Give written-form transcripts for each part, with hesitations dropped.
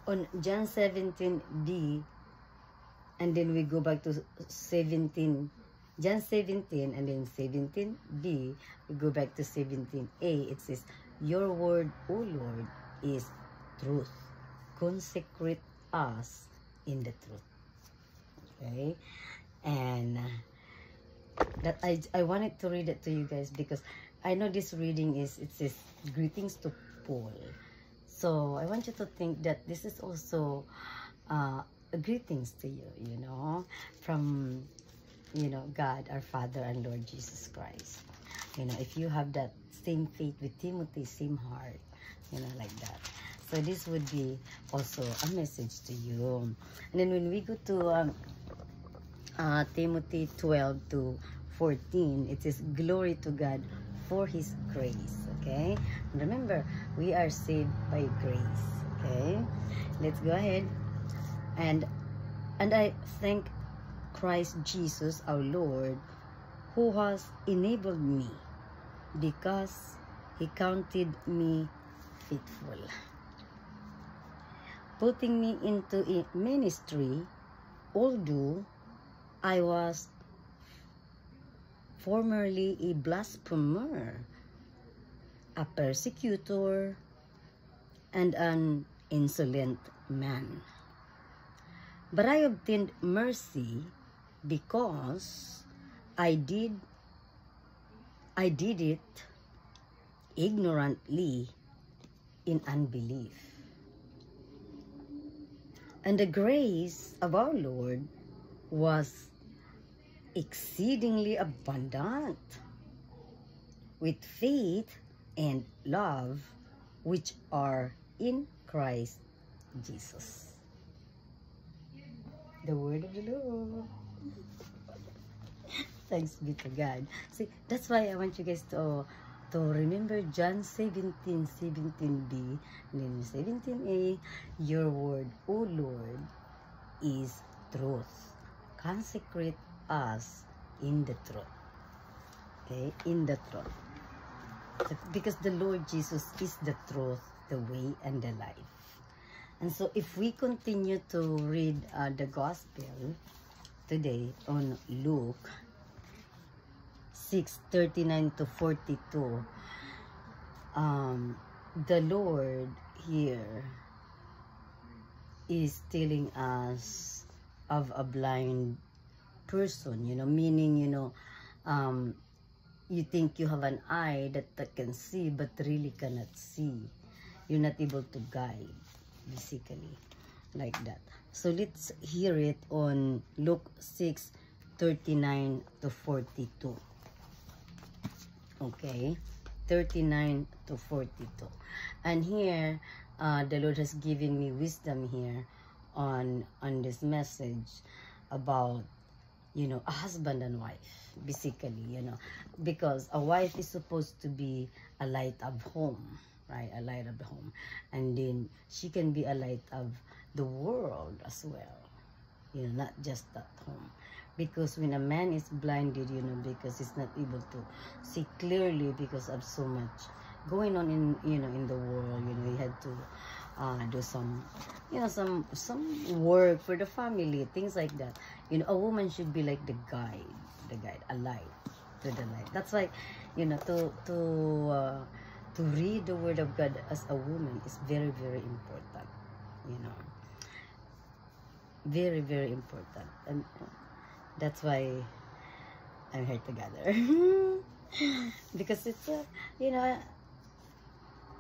on John 17b, and then we go back to 17, John 17, and then 17b, we go back to 17a. It says, your word, O Lord, is truth. Consecrate us in the truth. Okay? And that I wanted to read it to you guys, because I know this reading is, it says, greetings to Paul. So I want you to think that this is also greetings to you, you know, from, you know, God, our Father and Lord Jesus Christ. You know, if you have that same faith with Timothy, same heart, you know, like that. So this would be also a message to you. And then when we go to Timothy 12:14, it says, glory to God for His grace. Okay, remember, we are saved by grace. Okay, let's go ahead. And I thank Christ Jesus our Lord, who has enabled me, because He counted me faithful, putting me into a ministry, although I was formerly a blasphemer, a persecutor, and an insolent man. But I obtained mercy because I did it ignorantly in unbelief. And the grace of our Lord was exceedingly abundant with faith and love which are in Christ Jesus. The word of the Lord. Thanks be to God. See, that's why I want you guys to remember John 17:17b, and then 17a, your word, O Lord, is truth. Consecrate us in the truth. Okay, in the truth. Because the Lord Jesus is the truth, the way, and the life. And so if we continue to read the gospel today on Luke 6:39 to 42, the Lord here is telling us of a blind person, you know, meaning, you know, you think you have an eye that can see, but really cannot see. You're not able to guide, basically, like that. So let's hear it on Luke 6:39 to 42. Okay, 39 to 42. And here, the Lord has given me wisdom here on this message about, you know, a husband and wife, basically, you know, because a wife is supposed to be a light of home, right? A light of the home. And then she can be a light of the world as well, you know, not just at home. Because when a man is blinded, you know, because he's not able to see clearly because of so much going on in, you know, in the world, you know, he had to do some, you know, some work for the family, things like that. You know, a woman should be like the guide, a light to the light. That's why, you know, to read the word of God as a woman is very, very important, you know, very, very important. And that's why I'm here together. Because it's you know,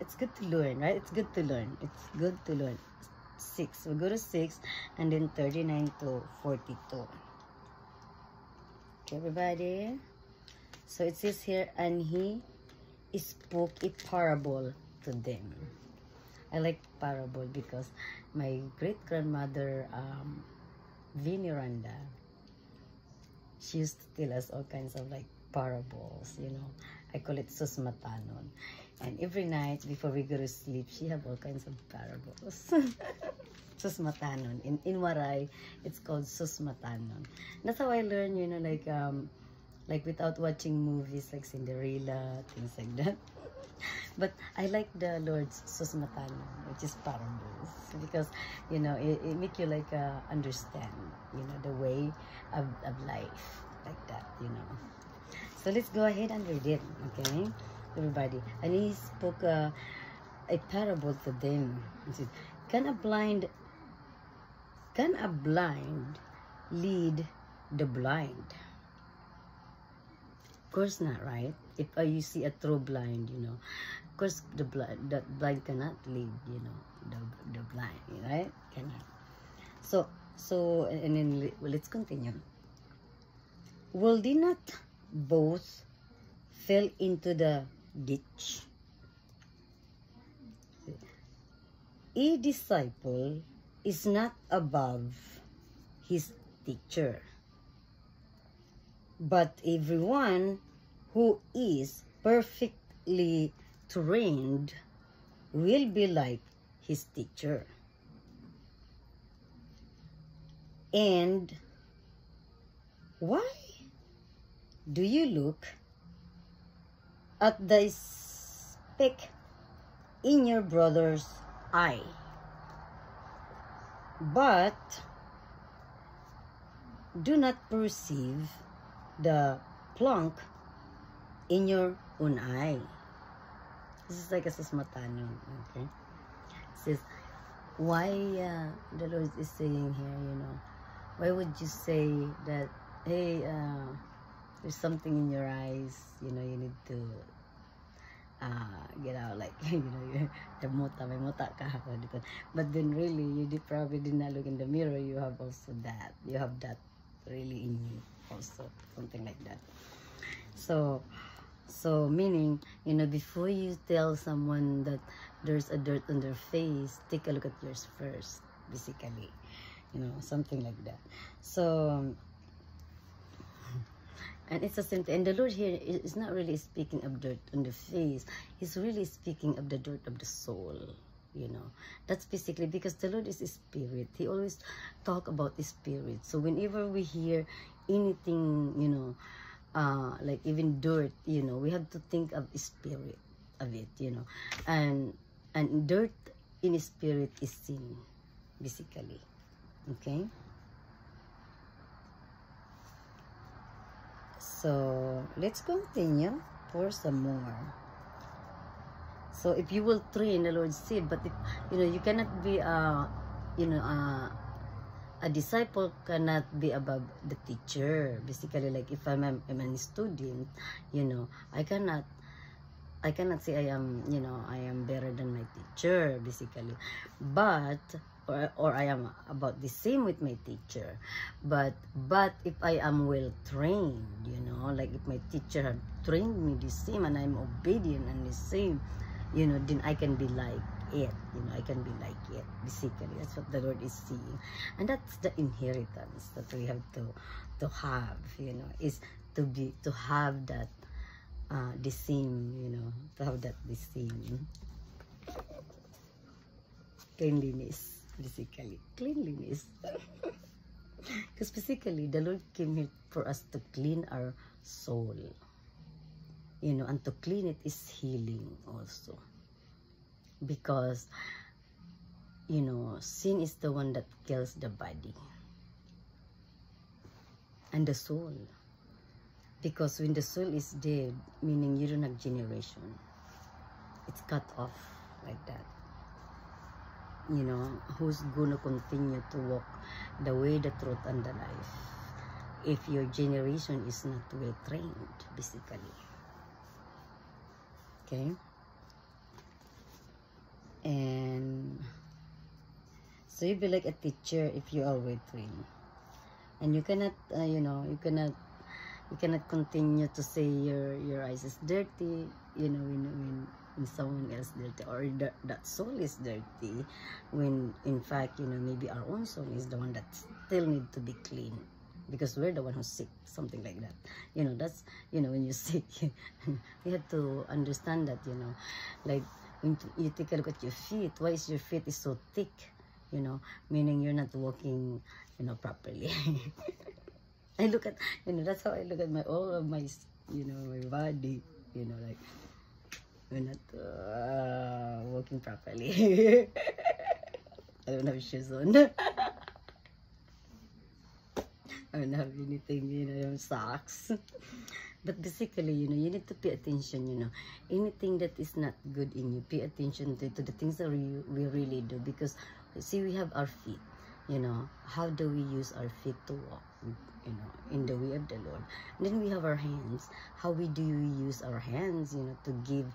it's good to learn, right? It's good to learn. It's good to learn. 6. We'll go to 6 and then 39 to 42. Okay, everybody. So it says here, and he spoke a parable to them. I like parable because my great-grandmother, Viniranda, she used to tell us all kinds of like parables, you know. I call it susmatanon. And every night before we go to sleep, she have all kinds of parables. Susmatanon. In Waray, it's called susmatanon. That's how I learn, you know, like without watching movies like Cinderella, things like that. But I like the Lord's Susmatanon, which is parables, because it make you like understand the way of life like that. So let's go ahead and read it, okay, everybody. And he spoke a parable to them. He said, can a blind lead the blind? Of course not, right? If you see a true blind, of course that blind cannot lead, the blind, right? Cannot. So and then let's continue. Will they not both fell into the ditch? A disciple is not above his teacher, but everyone who is perfectly trained will be like his teacher. And why do you look at the speck in your brother's eye, but do not perceive the plank in your own eye? This is like a susmatanon, okay? It says, why the Lord is saying here, why would you say that, hey, there's something in your eyes, you need to get out, like, may muta ka, but then really, you probably did not look in the mirror, you have that really in you also, something like that. So meaning, before you tell someone that there's a dirt on their face, take a look at yours first, basically, something like that. So and it's the same thing. And the Lord here is not really speaking of dirt on the face. He's really speaking of the dirt of the soul. That's basically because the Lord is a spirit. He always talk about the spirit. So whenever we hear anything, like even dirt, we have to think of the spirit of it, and dirt in spirit is sin, basically. Okay. So let's continue for some more. So if you will train, the Lord said, but if, you cannot be a disciple cannot be above the teacher. Basically, like if I'm a student, I cannot say I am better than my teacher, basically. But or I am about the same with my teacher. But if I am well trained, like if my teacher have trained me the same and I'm obedient and the same, then I can be like it. I can be like it. Basically, that's what the Lord is seeing, and that's the inheritance that we have to have. Is to have that the same. To have that the same cleanliness. Basically, cleanliness. Because basically, the Lord came here for us to clean our soul. And to clean it is healing also. Because, sin is the one that kills the body and the soul. Because when the soul is dead, meaning you don't have generation, it's cut off like that. Who's gonna continue to walk the way, the truth, and the life if your generation is not well trained, basically. Okay? And so you'll be like a teacher if you are well trained. And you cannot, you cannot continue to say your eyes is dirty, when someone else dirty, or that soul is dirty, when in fact maybe our own soul is the one that still need to be clean, because we're the one who's sick, something like that. That's when you're sick, you have to understand that, like when you take a look at your feet, why is your feet is so thick, meaning you're not walking properly. I look at, that's how I look at all of my, my body, like We're not working properly. I don't have shoes on. I don't have anything, socks. But basically, you need to pay attention, anything that is not good in you, pay attention to the things that we really do. Because, see, we have our feet, how do we use our feet to walk, in the way of the Lord? And then we have our hands. How we use our hands, to give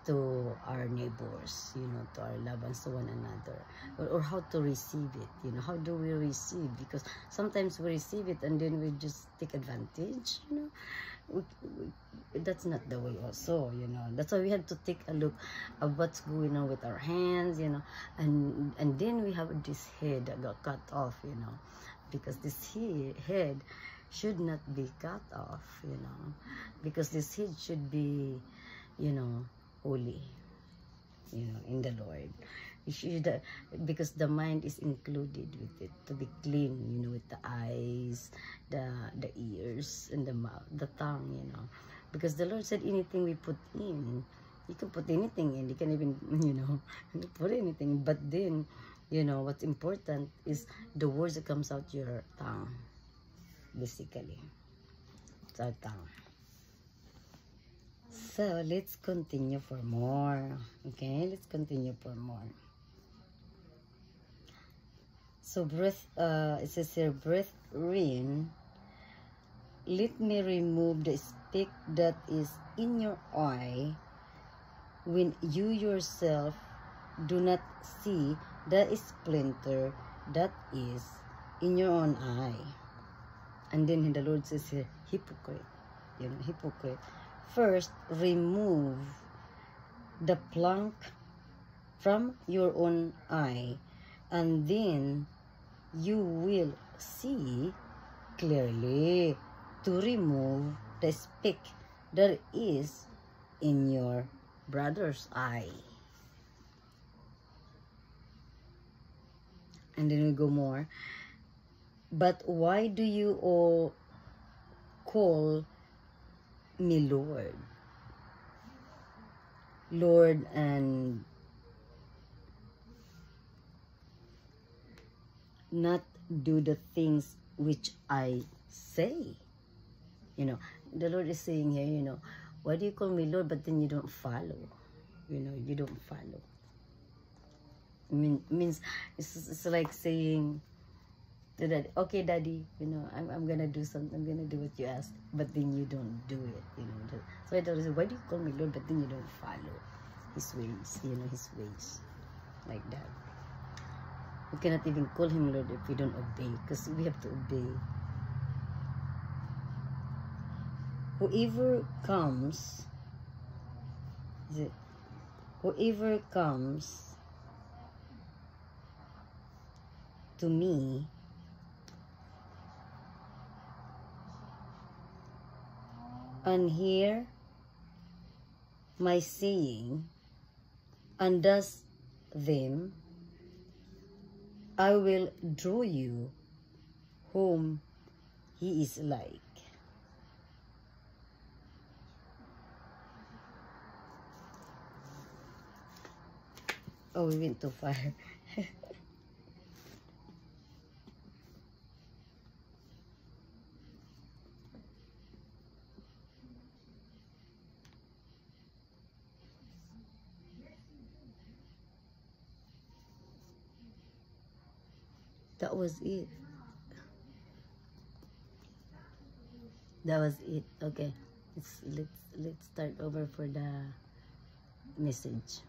to our neighbors, to our loved ones, to one another, or how to receive it, how do we receive? Because sometimes we receive it and then we just take advantage, that's not the way also, that's why we have to take a look at what's going on with our hands, and then we have this head that got cut off, because this head should not be cut off, because this head should be, holy, in the Lord. You should, because the mind is included with it, to be clean, with the eyes, the ears, and the mouth, the tongue, because the Lord said anything we put in, you can put anything in, you can even, put anything, but then, what's important is the words that comes out your tongue, basically. It's our tongue. So, let's continue for more. Okay, let's continue for more. So, breath, it says here, breath in. Let me remove the speck that is in your eye when you yourself do not see the splinter that is in your own eye. And then the Lord says here, hypocrite, hypocrite. First, remove the plank from your own eye, and then you will see clearly to remove the speck that is in your brother's eye. And then we go more. But why do you all call me Lord, Lord, and not do the things which I say? The Lord is saying here, why do you call me Lord, but then you don't follow? You don't follow. Means it's like saying to Daddy, okay, Daddy, I'm gonna do something, I'm gonna do what you ask, but then you don't do it, So I told him, why do you call me Lord, but then you don't follow His ways, His ways, like that. We cannot even call Him Lord if we don't obey, because we have to obey. Whoever comes to me and hear my saying and does them, I will draw you whom He is like. Oh, we went too far. That was it. That was it. Okay. Let's start over for the message.